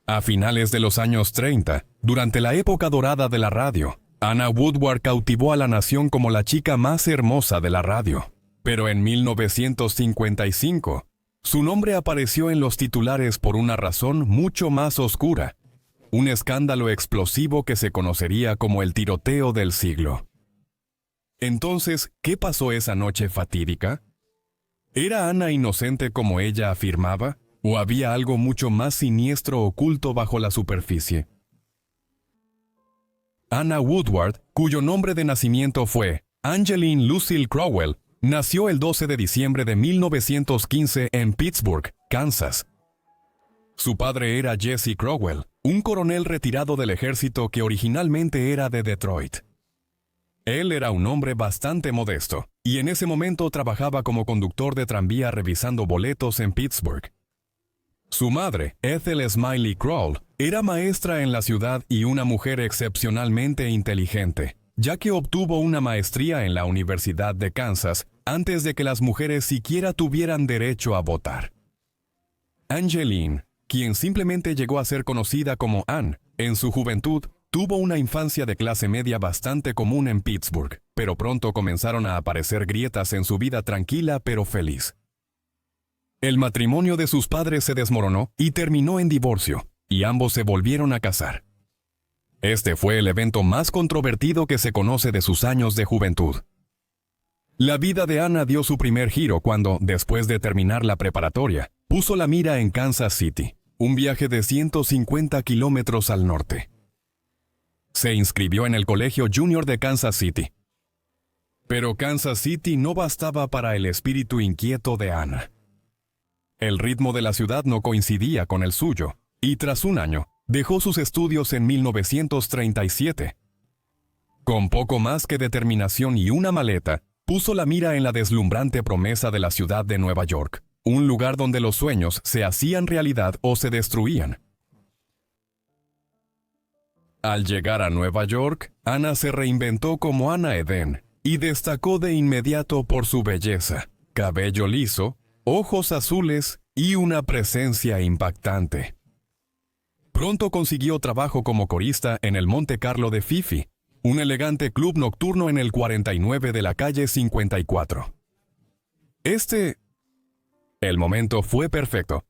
A finales de los años 30, durante la época dorada de la radio, Anna Woodward cautivó a la nación como la chica más hermosa de la radio. Pero en 1955, su nombre apareció en los titulares por una razón mucho más oscura: un escándalo explosivo que se conocería como el tiroteo del siglo. Entonces, ¿qué pasó esa noche fatídica? ¿Era Anna inocente como ella afirmaba? ¿O había algo mucho más siniestro oculto bajo la superficie? Anna Woodward, cuyo nombre de nacimiento fue Angeline Lucille Crowell, nació el 12 de diciembre de 1915 en Pittsburgh, Kansas. Su padre era Jesse Crowell, un coronel retirado del ejército que originalmente era de Detroit. Él era un hombre bastante modesto, y en ese momento trabajaba como conductor de tranvía revisando boletos en Pittsburgh. Su madre, Ethel Smiley Crowell, era maestra en la ciudad y una mujer excepcionalmente inteligente, ya que obtuvo una maestría en la Universidad de Kansas antes de que las mujeres siquiera tuvieran derecho a votar. Angeline, quien simplemente llegó a ser conocida como Ann, en su juventud, tuvo una infancia de clase media bastante común en Pittsburgh, pero pronto comenzaron a aparecer grietas en su vida tranquila pero feliz. El matrimonio de sus padres se desmoronó y terminó en divorcio, y ambos se volvieron a casar. Este fue el evento más controvertido que se conoce de sus años de juventud. La vida de Anna dio su primer giro cuando, después de terminar la preparatoria, puso la mira en Kansas City, un viaje de 150 kilómetros al norte. Se inscribió en el Colegio Junior de Kansas City. Pero Kansas City no bastaba para el espíritu inquieto de Anna. El ritmo de la ciudad no coincidía con el suyo, y tras un año, dejó sus estudios en 1937. Con poco más que determinación y una maleta, puso la mira en la deslumbrante promesa de la ciudad de Nueva York, un lugar donde los sueños se hacían realidad o se destruían. Al llegar a Nueva York, Anna se reinventó como Anna Eden, y destacó de inmediato por su belleza, cabello liso, ojos azules y una presencia impactante. Pronto consiguió trabajo como corista en el Monte Carlo de Fifi, un elegante club nocturno en el 49 de la calle 54. El momento fue perfecto.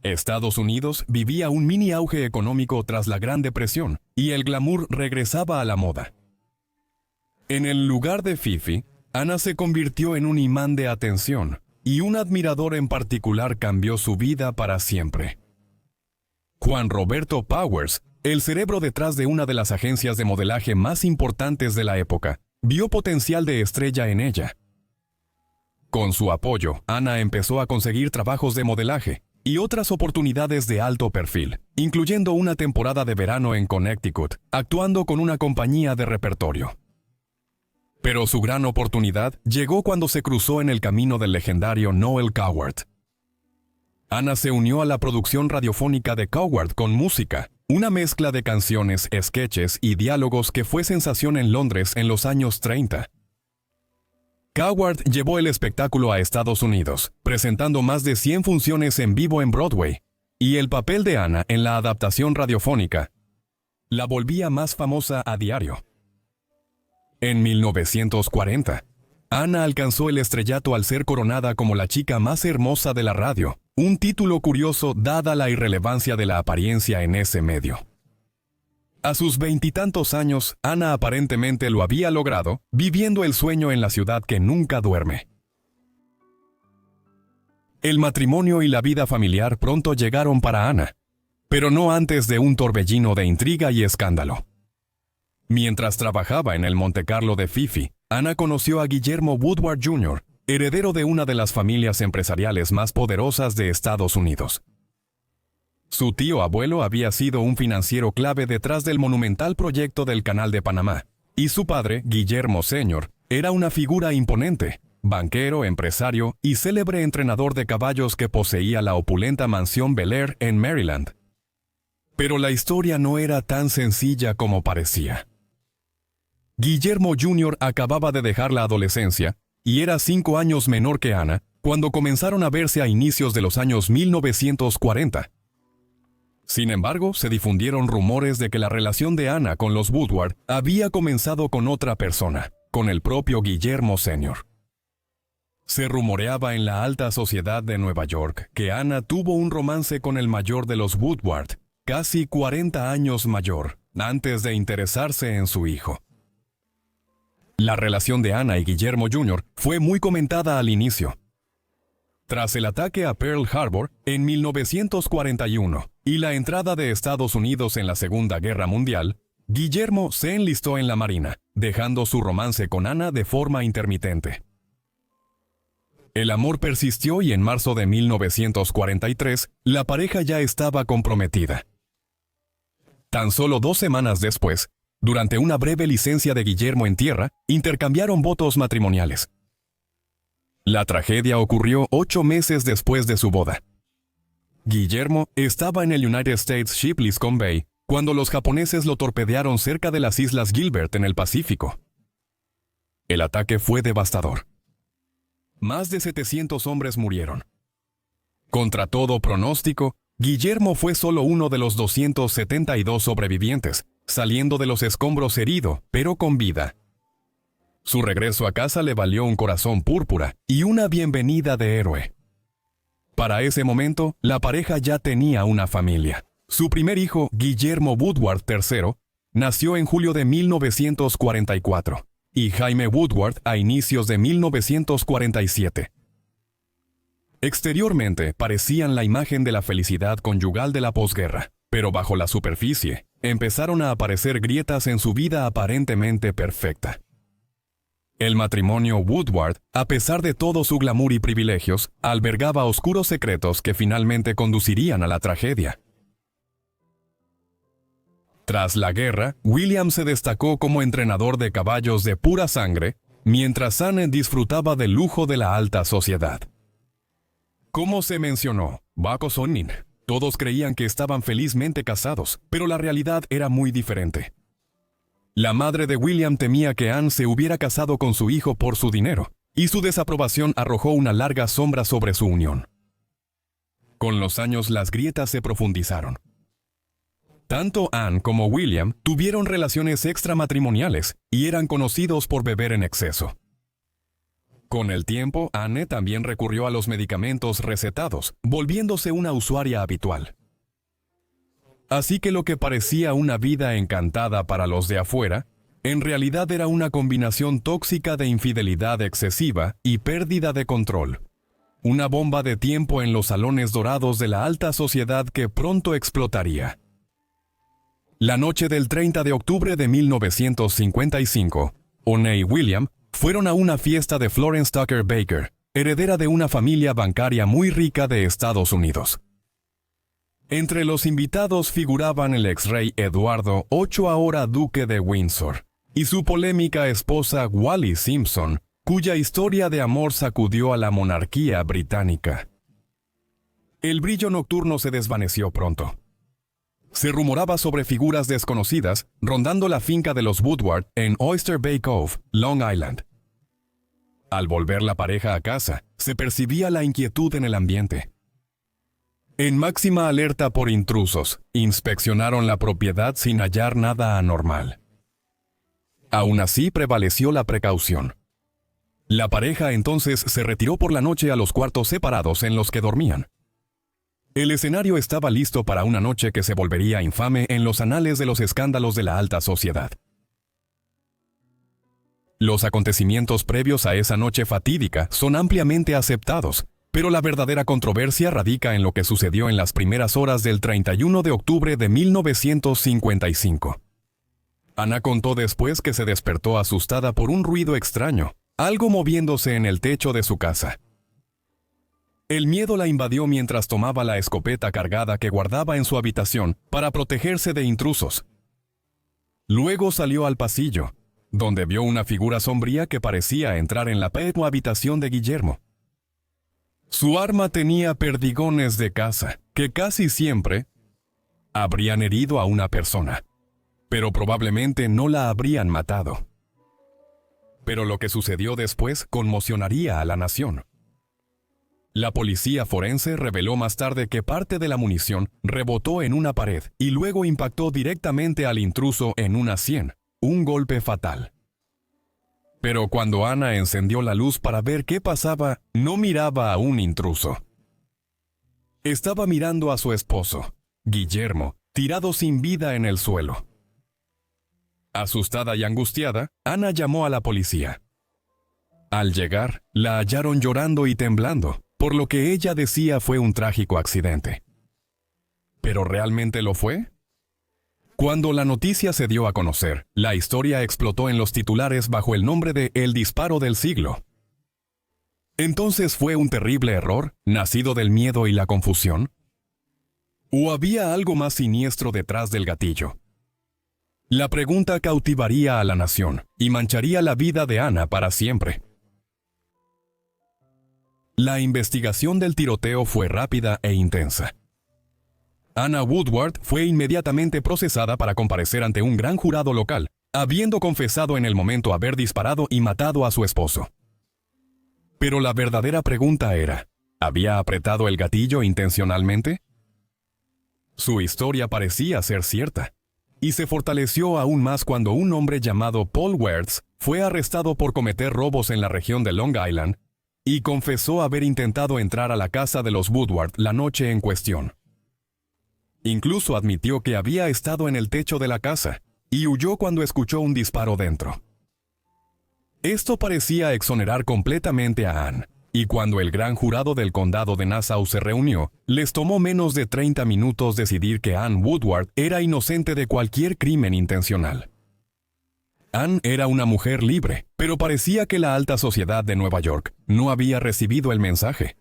Estados Unidos vivía un mini auge económico tras la Gran Depresión, y el glamour regresaba a la moda. En el lugar de Fifi, Anna se convirtió en un imán de atención, y un admirador en particular cambió su vida para siempre. Juan Roberto Powers, el cerebro detrás de una de las agencias de modelaje más importantes de la época, vio potencial de estrella en ella. Con su apoyo, Anna empezó a conseguir trabajos de modelaje y otras oportunidades de alto perfil, incluyendo una temporada de verano en Connecticut, actuando con una compañía de repertorio. Pero su gran oportunidad llegó cuando se cruzó en el camino del legendario Noel Coward. Anna se unió a la producción radiofónica de Coward con música, una mezcla de canciones, sketches y diálogos que fue sensación en Londres en los años 30. Coward llevó el espectáculo a Estados Unidos, presentando más de 100 funciones en vivo en Broadway, y el papel de Anna en la adaptación radiofónica la volvía más famosa a diario. En 1940, Anna alcanzó el estrellato al ser coronada como la chica más hermosa de la radio, un título curioso dada la irrelevancia de la apariencia en ese medio. A sus veintitantos años, Anna aparentemente lo había logrado, viviendo el sueño en la ciudad que nunca duerme. El matrimonio y la vida familiar pronto llegaron para Anna, pero no antes de un torbellino de intriga y escándalo. Mientras trabajaba en el Monte Carlo de Fifi, Anna conoció a Guillermo Woodward Jr., heredero de una de las familias empresariales más poderosas de Estados Unidos. Su tío abuelo había sido un financiero clave detrás del monumental proyecto del Canal de Panamá, y su padre, Guillermo Sr., era una figura imponente, banquero, empresario y célebre entrenador de caballos que poseía la opulenta mansión Bel Air en Maryland. Pero la historia no era tan sencilla como parecía. Guillermo Jr. acababa de dejar la adolescencia y era 5 años menor que Anna cuando comenzaron a verse a inicios de los años 1940. Sin embargo, se difundieron rumores de que la relación de Ana con los Woodward había comenzado con otra persona, con el propio Guillermo Sr. Se rumoreaba en la alta sociedad de Nueva York que Ana tuvo un romance con el mayor de los Woodward, casi 40 años mayor, antes de interesarse en su hijo. La relación de Ana y Guillermo Jr. fue muy comentada al inicio. Tras el ataque a Pearl Harbor en 1941 y la entrada de Estados Unidos en la Segunda Guerra Mundial, Guillermo se enlistó en la Marina, dejando su romance con Ana de forma intermitente. El amor persistió y en marzo de 1943, la pareja ya estaba comprometida. Tan solo 2 semanas después, durante una breve licencia de Guillermo en tierra, intercambiaron votos matrimoniales. La tragedia ocurrió 8 meses después de su boda. Guillermo estaba en el United States Ship Liscon Bay cuando los japoneses lo torpedearon cerca de las Islas Gilbert en el Pacífico. El ataque fue devastador. Más de 700 hombres murieron. Contra todo pronóstico, Guillermo fue solo uno de los 272 sobrevivientes, saliendo de los escombros herido, pero con vida. Su regreso a casa le valió un corazón púrpura y una bienvenida de héroe. Para ese momento, la pareja ya tenía una familia. Su primer hijo, Guillermo Woodward III, nació en julio de 1944 y Jaime Woodward a inicios de 1947. Exteriormente parecían la imagen de la felicidad conyugal de la posguerra, pero bajo la superficie empezaron a aparecer grietas en su vida aparentemente perfecta. El matrimonio Woodward, a pesar de todo su glamour y privilegios, albergaba oscuros secretos que finalmente conducirían a la tragedia. Tras la guerra, William se destacó como entrenador de caballos de pura sangre, mientras Anne disfrutaba del lujo de la alta sociedad. Como se mencionó, Bako Sonin, todos creían que estaban felizmente casados, pero la realidad era muy diferente. La madre de William temía que Anne se hubiera casado con su hijo por su dinero, y su desaprobación arrojó una larga sombra sobre su unión. Con los años las grietas se profundizaron. Tanto Anne como William tuvieron relaciones extramatrimoniales y eran conocidos por beber en exceso. Con el tiempo, Anne también recurrió a los medicamentos recetados, volviéndose una usuaria habitual. Así que lo que parecía una vida encantada para los de afuera, en realidad era una combinación tóxica de infidelidad excesiva y pérdida de control. Una bomba de tiempo en los salones dorados de la alta sociedad que pronto explotaría. La noche del 30 de octubre de 1955, O'Neill y William fueron a una fiesta de Florence Tucker Baker, heredera de una familia bancaria muy rica de Estados Unidos. Entre los invitados figuraban el ex-rey Eduardo VIII, ahora duque de Windsor, y su polémica esposa Wallis Simpson, cuya historia de amor sacudió a la monarquía británica. El brillo nocturno se desvaneció pronto. Se rumoraba sobre figuras desconocidas rondando la finca de los Woodward en Oyster Bay Cove, Long Island. Al volver la pareja a casa, se percibía la inquietud en el ambiente. En máxima alerta por intrusos, inspeccionaron la propiedad sin hallar nada anormal. Aún así prevaleció la precaución. La pareja entonces se retiró por la noche a los cuartos separados en los que dormían. El escenario estaba listo para una noche que se volvería infame en los anales de los escándalos de la alta sociedad. Los acontecimientos previos a esa noche fatídica son ampliamente aceptados, pero la verdadera controversia radica en lo que sucedió en las primeras horas del 31 de octubre de 1955. Ana contó después que se despertó asustada por un ruido extraño, algo moviéndose en el techo de su casa. El miedo la invadió mientras tomaba la escopeta cargada que guardaba en su habitación para protegerse de intrusos. Luego salió al pasillo, donde vio una figura sombría que parecía entrar en la pequeña habitación de Guillermo. Su arma tenía perdigones de caza, que casi siempre habrían herido a una persona, pero probablemente no la habrían matado. Pero lo que sucedió después conmocionaría a la nación. La policía forense reveló más tarde que parte de la munición rebotó en una pared y luego impactó directamente al intruso en una sien, un golpe fatal. Pero cuando Anna encendió la luz para ver qué pasaba, no miraba a un intruso. Estaba mirando a su esposo, Guillermo, tirado sin vida en el suelo. Asustada y angustiada, Anna llamó a la policía. Al llegar, la hallaron llorando y temblando, por lo que ella decía fue un trágico accidente. ¿Pero realmente lo fue? Cuando la noticia se dio a conocer, la historia explotó en los titulares bajo el nombre de El disparo del siglo. ¿Entonces fue un terrible error, nacido del miedo y la confusión? ¿O había algo más siniestro detrás del gatillo? La pregunta cautivaría a la nación y mancharía la vida de Anna para siempre. La investigación del tiroteo fue rápida e intensa. Anna Woodward fue inmediatamente procesada para comparecer ante un gran jurado local, habiendo confesado en el momento haber disparado y matado a su esposo. Pero la verdadera pregunta era, ¿había apretado el gatillo intencionalmente? Su historia parecía ser cierta, y se fortaleció aún más cuando un hombre llamado Paul Wertz fue arrestado por cometer robos en la región de Long Island y confesó haber intentado entrar a la casa de los Woodward la noche en cuestión. Incluso admitió que había estado en el techo de la casa y huyó cuando escuchó un disparo dentro. Esto parecía exonerar completamente a Ann, y cuando el gran jurado del condado de Nassau se reunió, les tomó menos de 30 minutos decidir que Ann Woodward era inocente de cualquier crimen intencional. Ann era una mujer libre, pero parecía que la alta sociedad de Nueva York no había recibido el mensaje.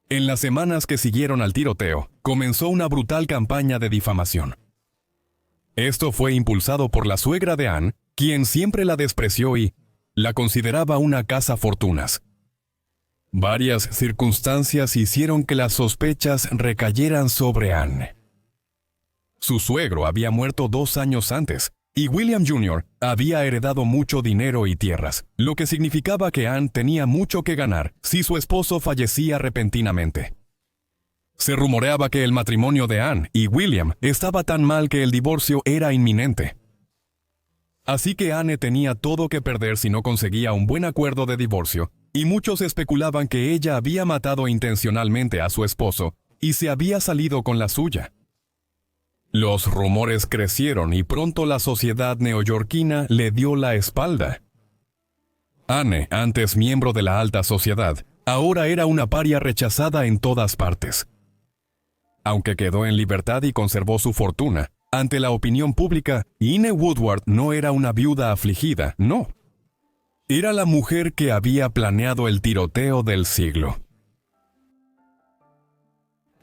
En las semanas que siguieron al tiroteo, comenzó una brutal campaña de difamación. Esto fue impulsado por la suegra de Ann, quien siempre la despreció y la consideraba una cazafortunas. Varias circunstancias hicieron que las sospechas recayeran sobre Ann. Su suegro había muerto 2 años antes, y William Jr. había heredado mucho dinero y tierras, lo que significaba que Ann tenía mucho que ganar si su esposo fallecía repentinamente. Se rumoreaba que el matrimonio de Ann y William estaba tan mal que el divorcio era inminente. Así que Anne tenía todo que perder si no conseguía un buen acuerdo de divorcio, y muchos especulaban que ella había matado intencionalmente a su esposo y se había salido con la suya. Los rumores crecieron y pronto la sociedad neoyorquina le dio la espalda. Anne, antes miembro de la alta sociedad, ahora era una paria rechazada en todas partes. Aunque quedó en libertad y conservó su fortuna, ante la opinión pública, Anne Woodward no era una viuda afligida, no. Era la mujer que había planeado el tiroteo del siglo.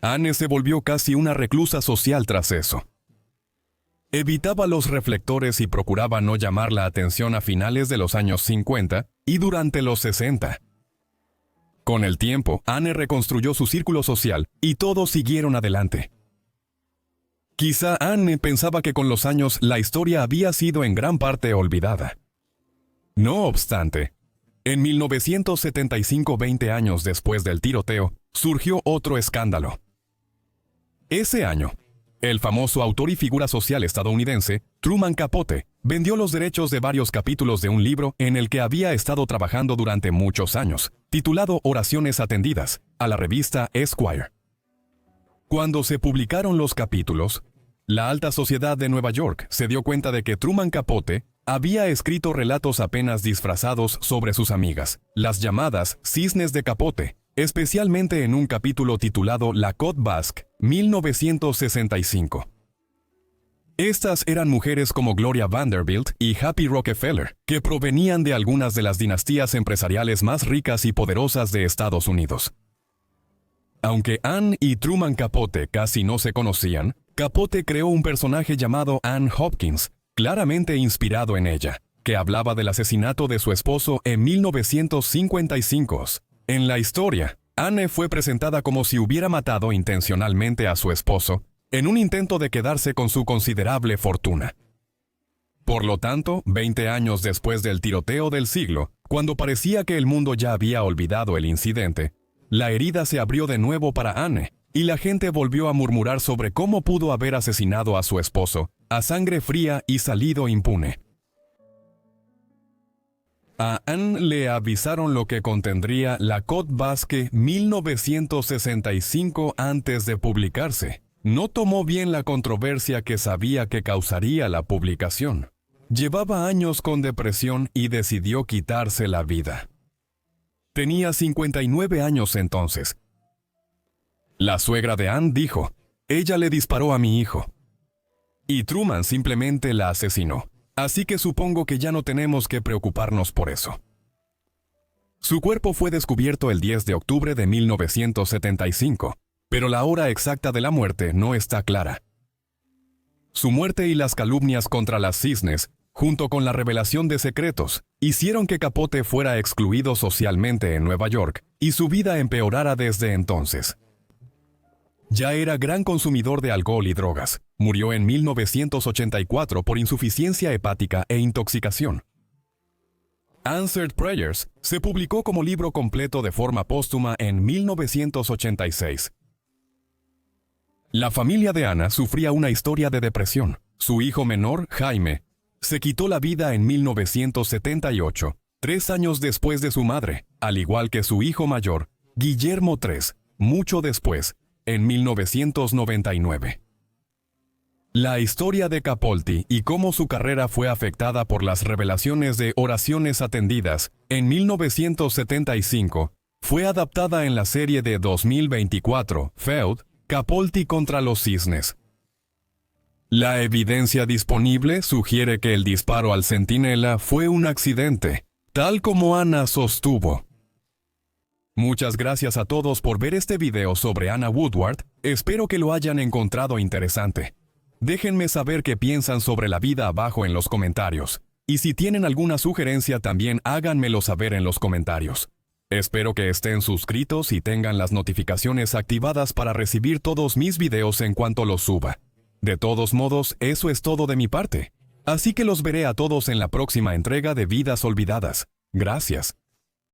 Anne se volvió casi una reclusa social tras eso. Evitaba los reflectores y procuraba no llamar la atención a finales de los años 50 y durante los 60. Con el tiempo, Anne reconstruyó su círculo social y todos siguieron adelante. Quizá Anne pensaba que con los años la historia había sido en gran parte olvidada. No obstante, en 1975, 20 años después del tiroteo, surgió otro escándalo. Ese año, el famoso autor y figura social estadounidense, Truman Capote, vendió los derechos de varios capítulos de un libro en el que había estado trabajando durante muchos años, titulado Oraciones Atendidas, a la revista Esquire. Cuando se publicaron los capítulos, la alta sociedad de Nueva York se dio cuenta de que Truman Capote había escrito relatos apenas disfrazados sobre sus amigas, las llamadas Cisnes de Capote, especialmente en un capítulo titulado La Côte Basque, 1965. Estas eran mujeres como Gloria Vanderbilt y Happy Rockefeller, que provenían de algunas de las dinastías empresariales más ricas y poderosas de Estados Unidos. Aunque Ann y Truman Capote casi no se conocían, Capote creó un personaje llamado Ann Hopkins, claramente inspirado en ella, que hablaba del asesinato de su esposo en 1955. En la historia, Anne fue presentada como si hubiera matado intencionalmente a su esposo, en un intento de quedarse con su considerable fortuna. Por lo tanto, 20 años después del tiroteo del siglo, cuando parecía que el mundo ya había olvidado el incidente, la herida se abrió de nuevo para Anne, y la gente volvió a murmurar sobre cómo pudo haber asesinado a su esposo, a sangre fría y salido impune. A Anne le avisaron lo que contendría la Cote Basque 1965 antes de publicarse. No tomó bien la controversia que sabía que causaría la publicación. Llevaba años con depresión y decidió quitarse la vida. Tenía 59 años entonces. La suegra de Anne dijo, «Ella le disparó a mi hijo». Y Truman simplemente la asesinó. Así que supongo que ya no tenemos que preocuparnos por eso. Su cuerpo fue descubierto el 10 de octubre de 1975, pero la hora exacta de la muerte no está clara. Su muerte y las calumnias contra las Cisnes, junto con la revelación de secretos, hicieron que Capote fuera excluido socialmente en Nueva York y su vida empeorara desde entonces. Ya era gran consumidor de alcohol y drogas. Murió en 1984 por insuficiencia hepática e intoxicación. Answered Prayers se publicó como libro completo de forma póstuma en 1986. La familia de Anna sufría una historia de depresión. Su hijo menor, Jaime, se quitó la vida en 1978, 3 años después de su madre, al igual que su hijo mayor, Guillermo III, mucho después, en 1999. La historia de Capaldi y cómo su carrera fue afectada por las revelaciones de Oraciones Atendidas en 1975 fue adaptada en la serie de 2024, Feud, Capaldi contra los Cisnes. La evidencia disponible sugiere que el disparo al centinela fue un accidente, tal como Anna sostuvo. Muchas gracias a todos por ver este video sobre Anna Woodward, espero que lo hayan encontrado interesante. Déjenme saber qué piensan sobre la vida abajo en los comentarios, y si tienen alguna sugerencia también háganmelo saber en los comentarios. Espero que estén suscritos y tengan las notificaciones activadas para recibir todos mis videos en cuanto los suba. De todos modos, eso es todo de mi parte, así que los veré a todos en la próxima entrega de Vidas Olvidadas. Gracias.